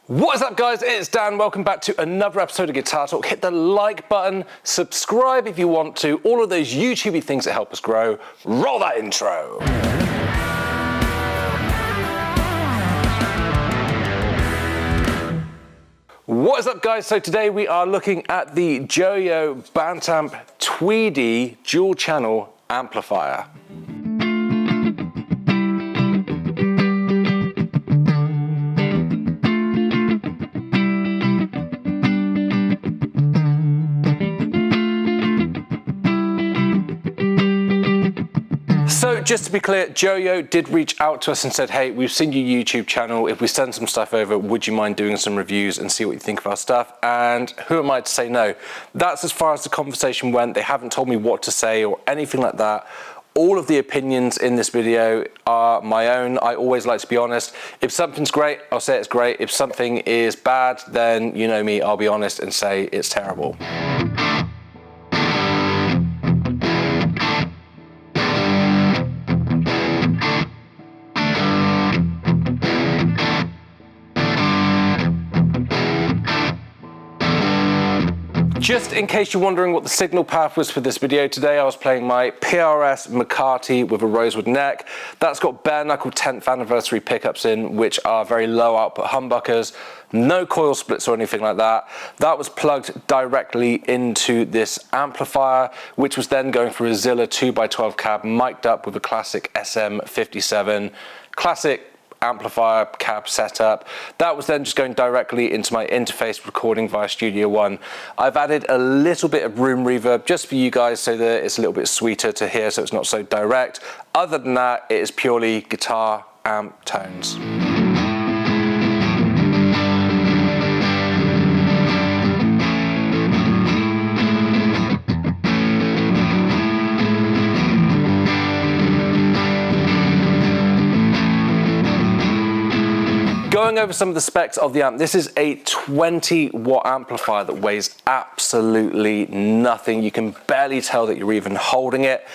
What is up, guys? It's Dan. Welcome back to another episode of Guitar Talk. Hit the like button, subscribe if you want to, all of those YouTubey things that help us grow. Roll that intro. What is up, guys? So today we are looking at the JOYO Bantamp Tweedy dual channel amplifier. So just to be clear, JOYO did reach out to us and said, hey, we've seen your YouTube channel. If we send some stuff over, would you mind doing some reviews and see what you think of our stuff? And who am I to say no? That's as far as the conversation went. They haven't told me what to say or anything like that. All of the opinions in this video are my own. I always like to be honest. If something's great, I'll say it's great. If something is bad, then you know me, I'll be honest and say it's terrible. Just in case you're wondering what the signal path was for this video today, I was playing my PRS McCarty with a rosewood neck. That's got bare knuckle 10th anniversary pickups in, which are very low output humbuckers, no coil splits or anything like that. That was plugged directly into this amplifier, which was then going through a Zilla 2x12 cab, mic'd up with a classic SM57, classic amplifier cab setup. That was then just going directly into my interface recording via Studio One. I've added a little bit of room reverb just for you guys so that it's a little bit sweeter to hear, so it's not so direct. Other than that, it is purely guitar amp tones. Going over some of the specs of the amp, this is a 20 watt amplifier that weighs absolutely nothing. You can barely tell that you're even holding it.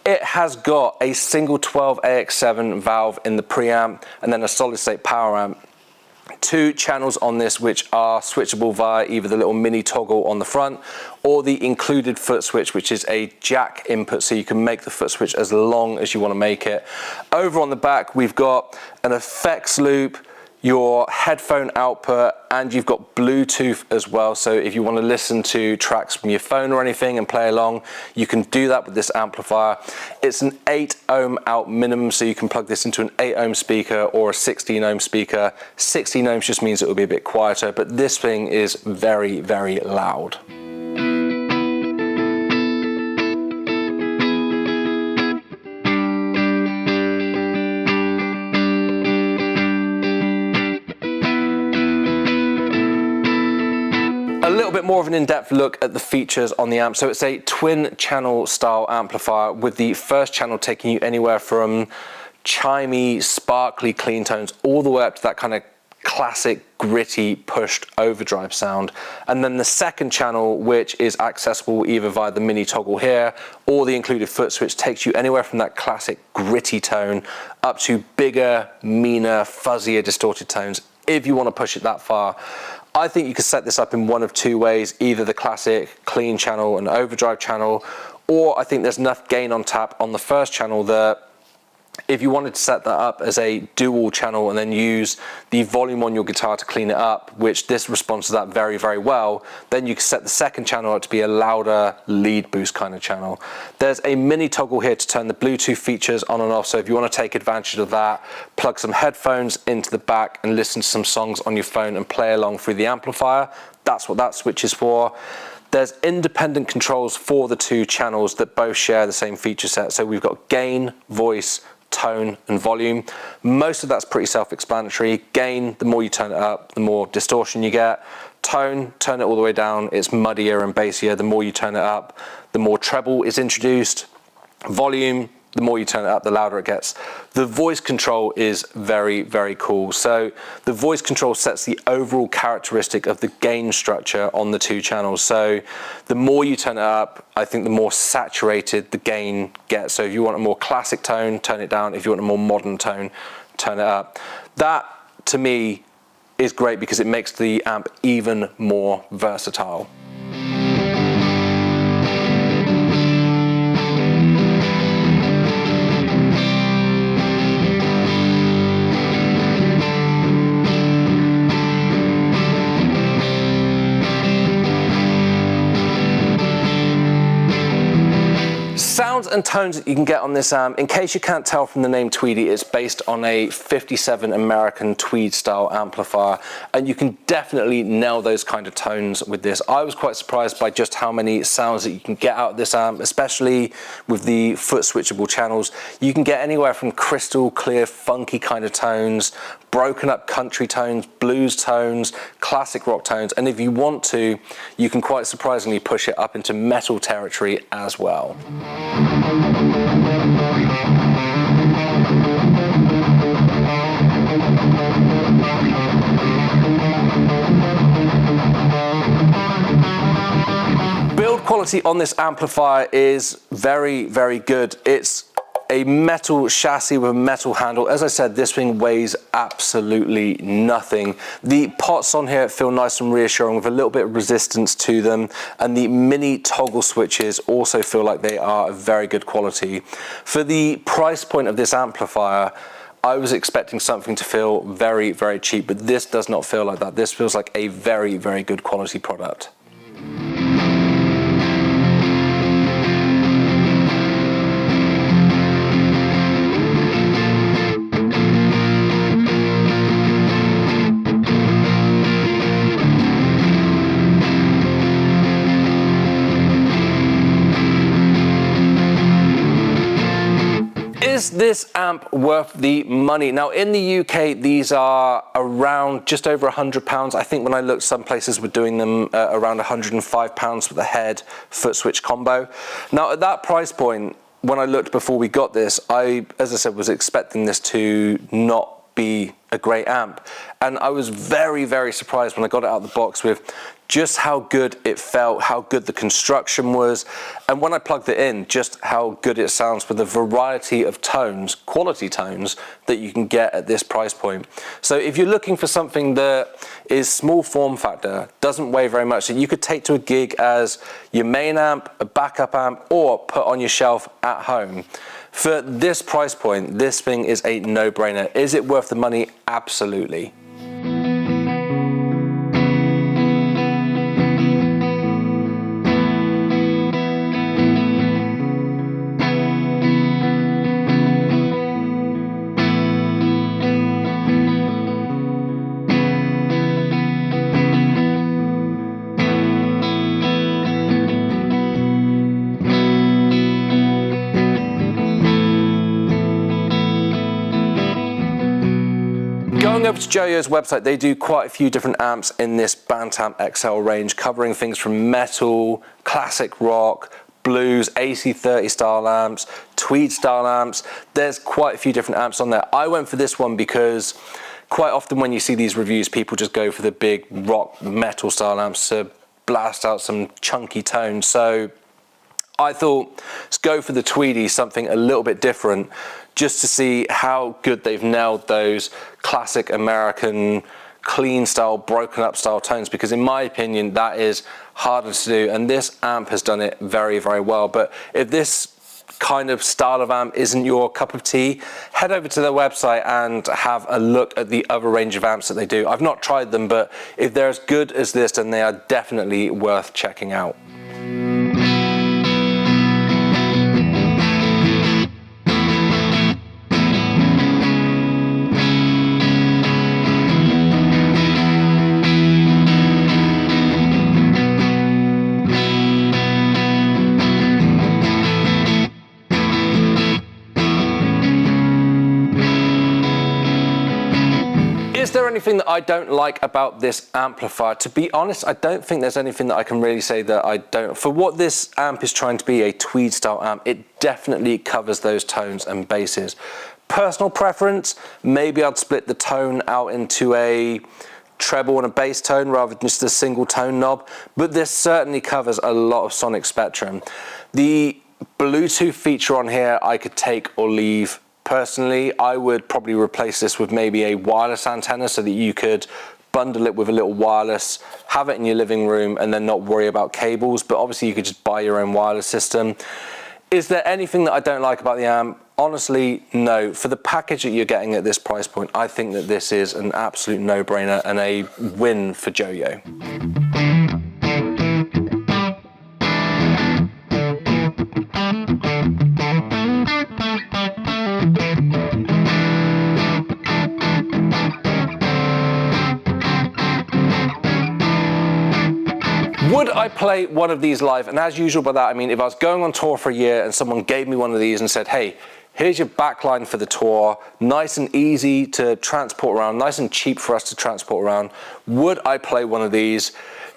It has got a single 12 AX7 valve in the preamp and then a solid state power amp. Two channels on this which are switchable via either the little mini toggle on the front or the included foot switch, which is a jack input, so you can make the foot switch as long as you want to make it. Over on the back, we've got an effects loop, your headphone output, and you've got Bluetooth as well. So if you want to listen to tracks from your phone or anything and play along, you can do that with this amplifier. It's an 8 ohm out minimum, so you can plug this into an 8 ohm speaker or a 16 ohm speaker. 16 ohms just means it will be a bit quieter, but this thing is very, very loud. A little bit more of an in-depth look at the features on the amp. So it's a twin channel style amplifier with the first channel taking you anywhere from chimey, sparkly clean tones all the way up to that kind of classic gritty pushed overdrive sound. And then the second channel, which is accessible either via the mini toggle here or the included foot switch, takes you anywhere from that classic gritty tone up to bigger, meaner, fuzzier, distorted tones if you want to push it that far. I think you could set this up in one of two ways, either the classic clean channel and overdrive channel, or I think there's enough gain on tap on the first channel that if you wanted to set that up as a dual channel and then use the volume on your guitar to clean it up, which this responds to that very, very well, then you can set the second channel up to be a louder lead boost kind of channel. There's a mini toggle here to turn the Bluetooth features on and off, so if you want to take advantage of that, plug some headphones into the back and listen to some songs on your phone and play along through the amplifier. That's what that switch is for. There's independent controls for the two channels that both share the same feature set. So we've got gain, voice, tone and volume. Most of that's pretty self-explanatory. Gain, the more you turn it up, the more distortion you get. Tone, turn it all the way down, it's muddier and bassier. The more you turn it up, the more treble is introduced. Volume, the more you turn it up, the louder it gets. The voice control is very, very cool. So the voice control sets the overall characteristic of the gain structure on the two channels. So the more you turn it up, I think the more saturated the gain gets. So if you want a more classic tone, turn it down. If you want a more modern tone, turn it up. That, to me, is great because it makes the amp even more versatile. Sounds and tones that you can get on this amp, in case you can't tell from the name Tweedy, it's based on a 57 American tweed style amplifier, and you can definitely nail those kind of tones with this. I was quite surprised by just how many sounds that you can get out of this amp, especially with the foot switchable channels. You can get anywhere from crystal clear, funky kind of tones, broken up country tones, blues tones, classic rock tones, and if you want to, you can quite surprisingly push it up into metal territory as well. Build quality on this amplifier is very, very good. It's a metal chassis with a metal handle. As I said, this thing weighs absolutely nothing. The pots on here feel nice and reassuring with a little bit of resistance to them, and the mini toggle switches also feel like they are very good quality. For the price point of this amplifier, I was expecting something to feel very, very cheap, but this does not feel like that. This feels like a very, very good quality product. Is this amp worth the money? Now in the UK, these are around just over £100. I think when I looked, some places were doing them around £105 with a head foot switch combo. Now at that price point, when I looked before we got this, as I said, was expecting this to not be a great amp, and I was very, very surprised when I got it out of the box with just how good it felt, how good the construction was, and when I plugged it in, just how good it sounds with a variety of tones, quality tones, that you can get at this price point. So if you're looking for something that is small form factor, doesn't weigh very much, that you could take to a gig as your main amp, a backup amp, or put on your shelf at home, for this price point, this thing is a no-brainer. Is it worth the money? Absolutely. Going over to Joyo's website, they do quite a few different amps in this Bantamp XL range, covering things from metal, classic rock, blues, AC30 style amps, tweed style amps. There's quite a few different amps on there. I went for this one because quite often when you see these reviews, people just go for the big rock metal style amps to blast out some chunky tones. So I thought, let's go for the Tweedy, something a little bit different, just to see how good they've nailed those classic American clean style, broken up style tones, because in my opinion, that is harder to do, and this amp has done it very, very well. But if this kind of style of amp isn't your cup of tea, head over to their website and have a look at the other range of amps that they do. I've not tried them, but if they're as good as this, then they are definitely worth checking out. Is there anything that I don't like about this amplifier? To be honest, I don't think there's anything that I can really say that I don't. For what this amp is trying to be, a tweed style amp, it definitely covers those tones and basses. Personal preference, maybe I'd split the tone out into a treble and a bass tone rather than just a single tone knob, but this certainly covers a lot of sonic spectrum. The Bluetooth feature on here I could take or leave. Personally, I would probably replace this with maybe a wireless antenna so that you could bundle it with a little wireless, have it in your living room, and then not worry about cables. But obviously you could just buy your own wireless system. Is there anything that I don't like about the amp? Honestly, no. For the package that you're getting at this price point, I think that this is an absolute no-brainer and a win for Joyo. Would I play one of these live? And as usual by that, I mean, if I was going on tour for a year and someone gave me one of these and said, hey, here's your backline for the tour, nice and easy to transport around, nice and cheap for us to transport around, would I play one of these?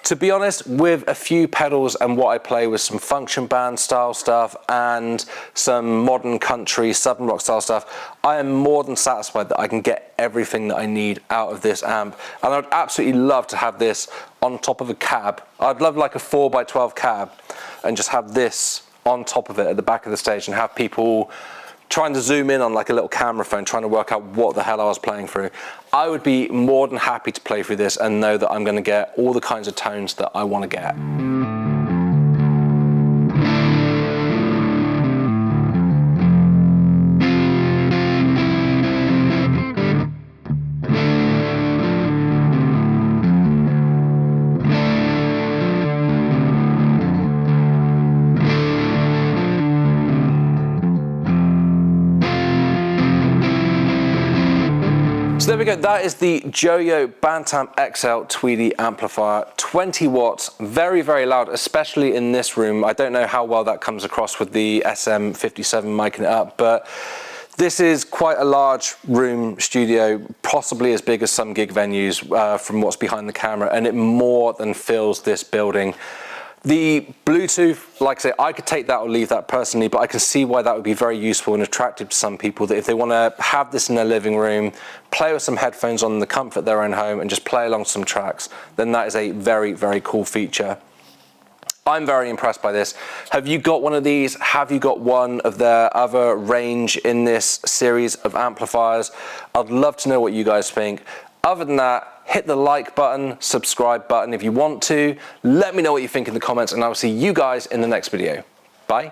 To be honest, with a few pedals and what I play with some function band style stuff and some modern country southern rock style stuff, I am more than satisfied that I can get everything that I need out of this amp. And I'd absolutely love to have this on top of a cab. I'd love like a 4x12 cab and just have this on top of it at the back of the stage and have people trying to zoom in on like a little camera phone, trying to work out what the hell I was playing through. I would be more than happy to play through this and know that I'm going to get all the kinds of tones that I want to get. So there we go, that is the JOYO Bantamp XL Tweedy amplifier, 20 watts, very, very loud, especially in this room. I don't know how well that comes across with the SM57 micing it up, but this is quite a large room studio, possibly as big as some gig venues from what's behind the camera, and it more than fills this building. The Bluetooth, like I say, I could take that or leave that personally, but I can see why that would be very useful and attractive to some people, that if they want to have this in their living room, play with some headphones on in the comfort of their own home and just play along some tracks, then that is a very, very cool feature. I'm very impressed by this. Have you got one of these? Have you got one of their other range in this series of amplifiers? I'd love to know what you guys think. Other than that, hit the like button, subscribe button if you want to. Let me know what you think in the comments, and I'll see you guys in the next video. Bye.